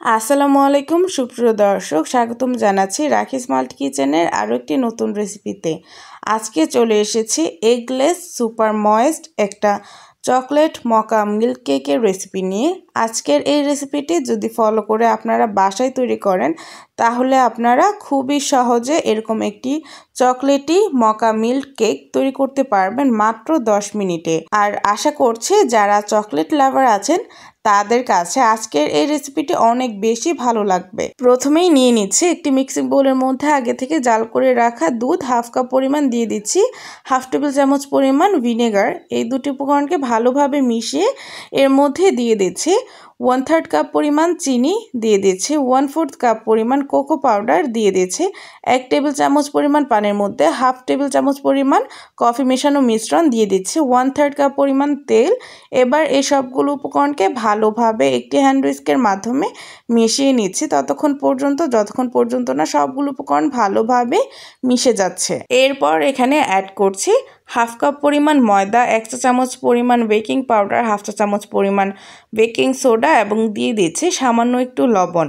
আসসালামু আলাইকুম সুপ্রিয় দর্শক, স্বাগতম জানাচ্ছি রাখিস মাল্টি কিচেনের আরও একটি নতুন রেসিপিতে। আজকে চলে এসেছি এগলেস সুপার ময়েস্ট একটা চকলেট মকা মিল্ক কেকের রেসিপি নিয়ে। আজকের এই রেসিপিটি যদি ফলো করে আপনারা বাসায় তৈরি করেন তাহলে আপনারা খুবই সহজে এরকম একটি চকলেটি মকা মিল্ক কেক তৈরি করতে পারবেন মাত্র 10 মিনিটে। আর আশা করছি যারা চকলেট লাভার আছেন তাদের কাছে আজকের এই রেসিপিটি অনেক বেশি ভালো লাগবে। প্রথমেই নিয়ে নিচ্ছি একটি মিক্সিং বোলের মধ্যে আগে থেকে জাল করে রাখা দুধ, হাফ কাপ পরিমাণ দিয়ে দিচ্ছি হাফ টেবিল চামচ পরিমাণ ভিনেগার। এই দুটি উপকরণকে ভালোভাবে মিশিয়ে এর মধ্যে দিয়ে দিচ্ছি 1/3 কাপ পরিমাণ চিনি, দিয়ে দিচ্ছি 1/4 কাপ পরিমাণ কোকো পাউডার, দিয়ে দিচ্ছি 1 টেবিল চামচ পরিমাণ পানির মধ্যে হাফ টেবিল চামচ পরিমাণ কফি মেশানো মিশ্রণ, দিয়ে দিচ্ছি 1/3 কাপ পরিমাণ তেল। এবার এই সবগুলো উপকরণকে ভালোভাবে একটি হ্যান্ড হুইস্কের মাধ্যমে মিশিয়ে নিচ্ছি যতক্ষণ পর্যন্ত না সবগুলো উপকরণ ভালোভাবে মিশে যাচ্ছে। এরপর এখানে অ্যাড করছি হাফ কাপ পরিমাণ ময়দা, 1 চা চামচ পরিমাণ বেকিং পাউডার, হাফ চা চামচ পরিমাণ বেকিং সোডা এবং দিয়ে দিচ্ছি সামান্য একটু লবণ।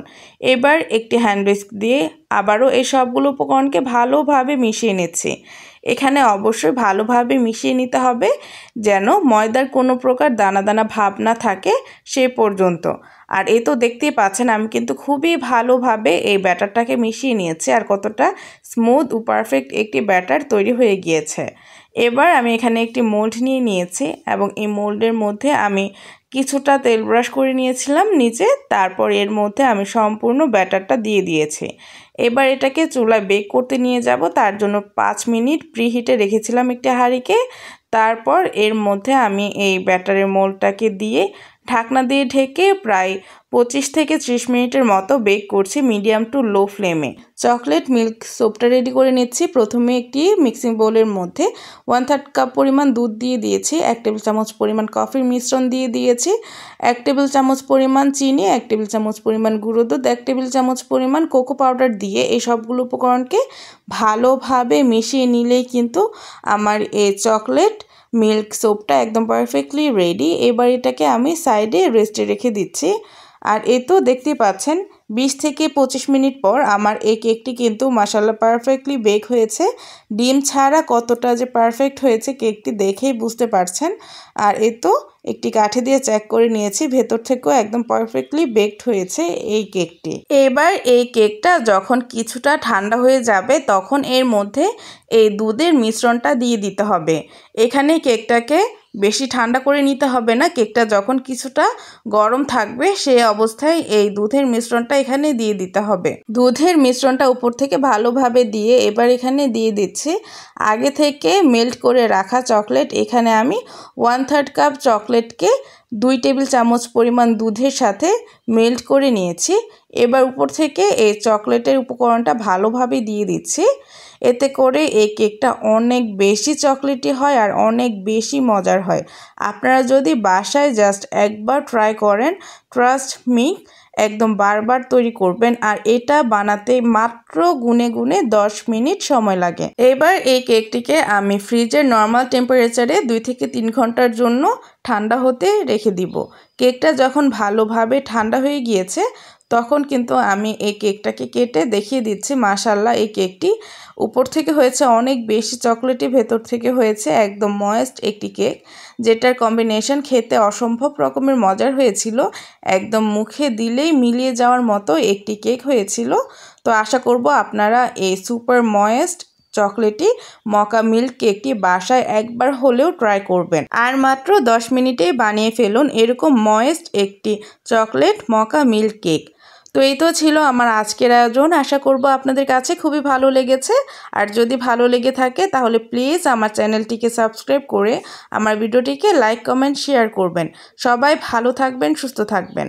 এবার একটি হ্যান্ড হুইস্ক দিয়ে আবারও এই সবগুলো উপকরণকে ভালোভাবে মিশিয়ে নিচ্ছি। এখানে অবশ্যই ভালোভাবে মিশিয়ে নিতে হবে যেন ময়দার কোনো প্রকার দানা দানা ভাব না থাকে সে পর্যন্ত। আর এই তো দেখতেই পাচ্ছেন আমি কিন্তু খুবই ভালোভাবে এই ব্যাটারটাকে মিশিয়ে নিয়েছি আর কতটা স্মুথ ও পারফেক্ট একটি ব্যাটার তৈরি হয়ে গিয়েছে। এবার আমি এখানে একটি মোল্ড নিয়ে নিয়েছি এবং এই মোল্ডের মধ্যে আমি কিছুটা তেল ব্রাশ করে নিয়েছিলাম নিচে, তারপর এর মধ্যে আমি সম্পূর্ণ ব্যাটারটা দিয়ে দিয়েছি। এবার এটাকে চুলায় বেক করতে নিয়ে যাব, তার জন্য 5 মিনিট প্রিহিটে রেখেছিলাম একটি হাঁড়িকে। তারপর এর মধ্যে আমি এই ব্যাটারের মোল্ডটাকে দিয়ে ঢাকনা দিয়ে ঢেকে প্রায় 25 থেকে 30 মিনিটের মতো বেক করছি মিডিয়াম টু লো ফ্লেমে। চকলেট মিল্ক সোপটা রেডি করে নিচ্ছি। প্রথমে একটি মিক্সিং বোলের মধ্যে 1/3 কাপ পরিমাণ দুধ দিয়ে দিয়েছি, 1 টেবিল চামচ পরিমাণ কফির মিশ্রণ দিয়ে দিয়েছি, 1 টেবিল চামচ পরিমাণ চিনি, 1 টেবিল চামচ পরিমাণ গুঁড়ো দুধ, 1 টেবিল চামচ পরিমাণ কোকো পাউডার দিয়ে এই সবগুলো উপকরণকে ভালোভাবে মিশিয়ে নিলেই কিন্তু আমার এই চকলেট মিল্ক সোপটা একদম পারফেক্টলি রেডি। এবার এটাকে আমি সাইডে রেস্টে রেখে দিচ্ছি। আর এই তো দেখতেই পাচ্ছেন 20 থেকে 25 মিনিট পর আমার এই কেকটি কিন্তু মাশাআল্লাহ পারফেক্টলি বেক হয়েছে। ডিম ছাড়া কতটা যে পারফেক্ট হয়েছে কেকটি দেখেই বুঝতে পারছেন। আর এই তো একটি কাঠি দিয়ে চেক করে নিয়েছি, ভেতর থেকেও একদম পারফেক্টলি বেকড হয়েছে এই কেকটি। এবার এই কেকটা যখন কিছুটা ঠান্ডা হয়ে যাবে তখন এর মধ্যে এই দুধের মিশ্রণটা দিয়ে দিতে হবে। এখানে কেকটাকে বেশি ঠান্ডা করে নিতে হবে না, কেকটা যখন কিছুটা গরম থাকবে সেই অবস্থায় এই দুধের মিশ্রণটা এখানে দিয়ে দিতে হবে। দুধের মিশ্রণটা উপর থেকে ভালোভাবে দিয়ে এবার এখানে দিয়ে দিচ্ছি আগে থেকে মেল্ট করে রাখা চকলেট। এখানে আমি 1/3 কাপ চকলেটকে 2 টেবিল চামচ পরিমাণ দুধের সাথে মেল্ট করে নিয়েছি। এবার উপর থেকে এই চকলেটের উপকরণটা ভালোভাবে দিয়ে দিচ্ছি। এতে করে এই কেকটা অনেক বেশি চকলেটি হয় আর অনেক বেশি মজার হয়। আপনারা যদি বাসায় জাস্ট একবার ট্রাই করেন, ট্রাস্ট মি একদম বারবার তৈরি করবেন। আর এটা বানাতে মাত্র গুনে গুনে 10 মিনিট সময় লাগে। এবার এই কেকটিকে আমি ফ্রিজের নর্মাল টেম্পারেচারে 2 থেকে 3 ঘন্টার জন্য ঠান্ডা হতে রেখে দিব। কেকটা যখন ভালোভাবে ঠান্ডা হয়ে গিয়েছে তখন কিন্তু আমি এই কেকটাকে কেটে দেখিয়ে দিচ্ছি। মাশাআল্লাহ এই কেকটি উপর থেকে হয়েছে অনেক বেশি চকলেটি, ভেতর থেকে হয়েছে একদম ময়েস্ট একটি কেক, যেটার কম্বিনেশন খেতে অসম্ভব রকমের মজার হয়েছিল। একদম মুখে দিলেই মিলিয়ে যাওয়ার মতো একটি কেক হয়েছিল। তো আশা করব আপনারা এই সুপার ময়েস্ট চকলেটি মকা মিল্ক কেকটি বাসায় একবার হলেও ট্রাই করবেন। আর মাত্র 10 মিনিটেই বানিয়ে ফেলুন এরকম ময়েস্ট একটি চকলেট মকা মিল্ক কেক। তো এই তো ছিল আমার আজকের আয়োজন। আশা করব আপনাদের কাছে খুবই ভালো লেগেছে। আর যদি ভালো লেগে থাকে তাহলে প্লিজ আমার চ্যানেলটিকে সাবস্ক্রাইব করে আমার ভিডিওটিকে লাইক, কমেন্ট, শেয়ার করবেন। সবাই ভালো থাকবেন, সুস্থ থাকবেন।